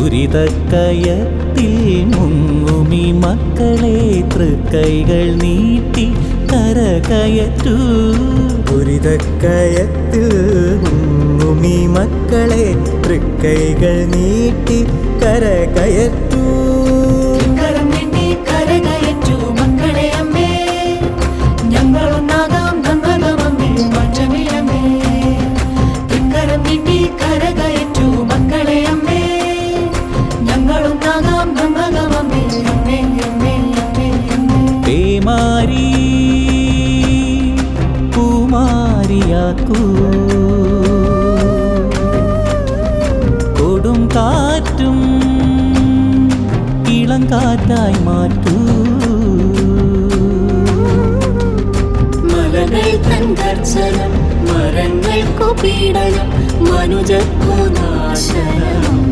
ദുരിതക്കയത്തിൽ മുങ്ങുമി മക്കളെ തൃക്കൈകൾ നീട്ടി കരകയറ്റൂ. ദുരിതക്കയത്തിൽ മുങ്ങുമി മക്കളെ തൃക്കൈകൾ നീട്ടി കരകയറ്റൂ. പേമാരി പൂമാരിയാക്കൂ, കൊടും കാറ്റും ഇളം കാറ്റായി മാറ്റൂ. മലകൾ തൻ ഗർജനം, മരങ്ങൾക്കു പീഡനം, മനുജർക്കു നാശനം.